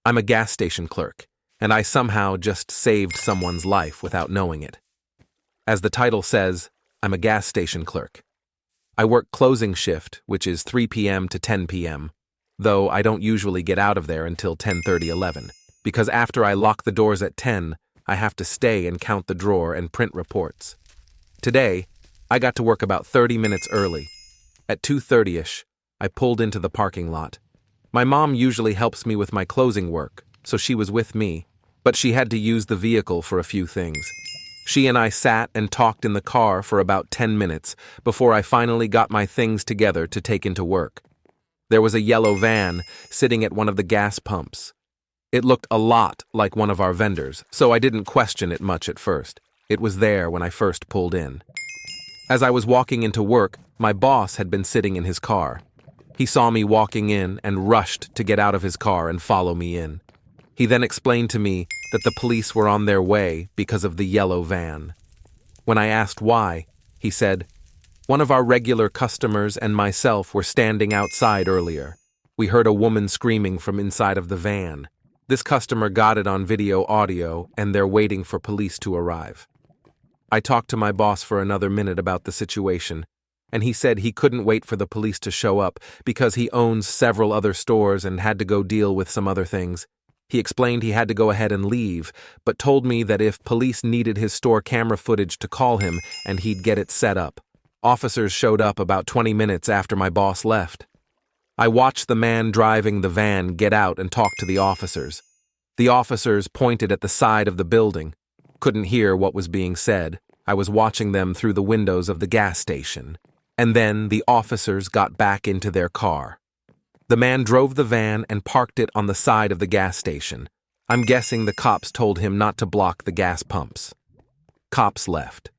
I'm a gas station clerk, and I somehow just saved someone's life without knowing it. As the title says, I'm a gas station clerk. I work closing shift, which is 3 p.m. to 10 p.m., though I don't usually get out of there until 10:30, 11, because after I lock the doors at 10, I have to stay and count the drawer and print reports. Today, I got to work about 30 minutes early. At 2:30ish, I pulled into the parking lot. My mom usually helps me with my closing work, so she was with me, but she had to use the vehicle for a few things. She and I sat and talked in the car for about 10 minutes before I finally got my things together to take into work. There was a yellow van sitting at one of the gas pumps. It looked a lot like one of our vendors, so I didn't question it much at first. It was there when I first pulled in. As I was walking into work, my boss had been sitting in his car. He saw me walking in and rushed to get out of his car and follow me in. He then explained to me that the police were on their way because of the yellow van. When I asked why, he said, "One of our regular customers and myself were standing outside earlier. We heard a woman screaming from inside of the van. This customer got it on video audio, and they're waiting for police to arrive." I talked to my boss for another minute about the situation, and he said he couldn't wait for the police to show up because he owns several other stores and had to go deal with some other things. He explained he had to go ahead and leave, but told me that if police needed his store camera footage to call him and he'd get it set up. Officers showed up about 20 minutes after my boss left. I watched the man driving the van get out and talk to the officers. The officers pointed at the side of the building. Couldn't hear what was being said. I was watching them through the windows of the gas station. And then the officers got back into their car. The man drove the van and parked it on the side of the gas station. I'm guessing the cops told him not to block the gas pumps. Cops left.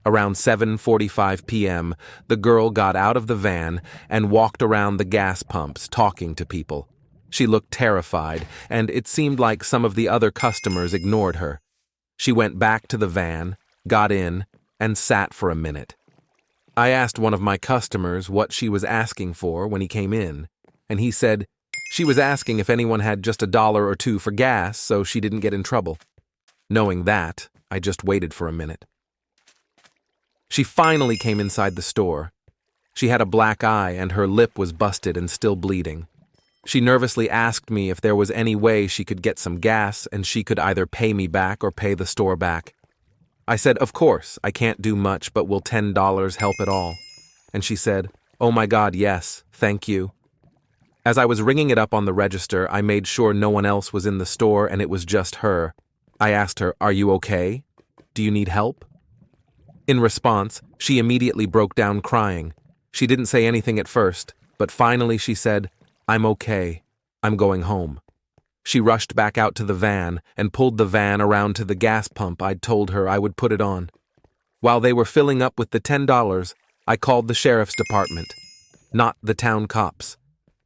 Around 7:45 p.m., the girl got out of the van and walked around the gas pumps talking to people. She looked terrified, and it seemed like some of the other customers ignored her. She went back to the van, got in, and sat for a minute. I asked one of my customers what she was asking for when he came in, and he said she was asking if anyone had just $1 or $2 for gas so she didn't get in trouble. Knowing that, I just waited for a minute. She finally came inside the store. She had a black eye and her lip was busted and still bleeding. She nervously asked me if there was any way she could get some gas and she could either pay me back or pay the store back. I said, "Of course, I can't do much, but will $10 help at all?" And she said, "Oh my God, yes, thank you." As I was ringing it up on the register, I made sure no one else was in the store and it was just her. I asked her, "Are you okay? Do you need help?" In response, she immediately broke down crying. She didn't say anything at first, but finally she said, "I'm okay. I'm going home." She rushed back out to the van and pulled the van around to the gas pump I'd told her I would put it on. While they were filling up with the $10, I called the sheriff's department, not the town cops.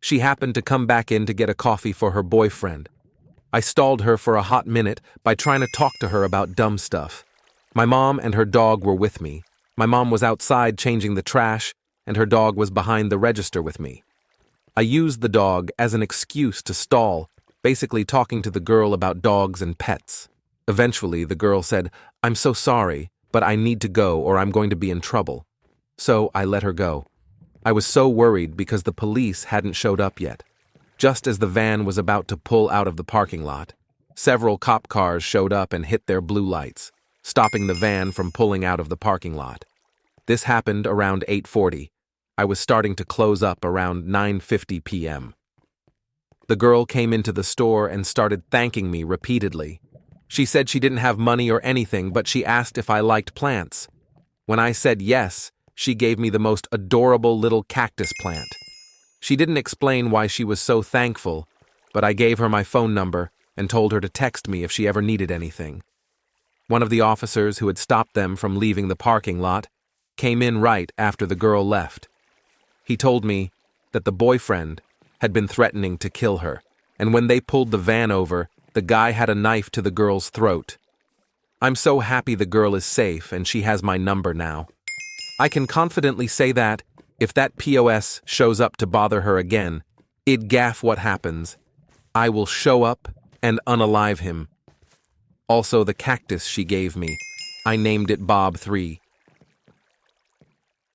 She happened to come back in to get a coffee for her boyfriend. I stalled her for a hot minute by trying to talk to her about dumb stuff. My mom and her dog were with me. My mom was outside changing the trash, and her dog was behind the register with me. I used the dog as an excuse to stall, basically talking to the girl about dogs and pets. Eventually, the girl said, "I'm so sorry, but I need to go or I'm going to be in trouble." So I let her go. I was so worried because the police hadn't showed up yet. Just as the van was about to pull out of the parking lot, several cop cars showed up and hit their blue lights, stopping the van from pulling out of the parking lot. This happened around 8:40. I was starting to close up around 9:50 p.m. The girl came into the store and started thanking me repeatedly. She said she didn't have money or anything, but she asked if I liked plants. When I said yes, she gave me the most adorable little cactus plant. She didn't explain why she was so thankful, but I gave her my phone number and told her to text me if she ever needed anything. One of the officers who had stopped them from leaving the parking lot came in right after the girl left. He told me that the boyfriend had been threatening to kill her, and when they pulled the van over, the guy had a knife to the girl's throat. I'm so happy the girl is safe and she has my number now. I can confidently say that, if that POS shows up to bother her again, I'd gaff what happens. I will show up and unalive him. Also the cactus she gave me. I named it Bob 3.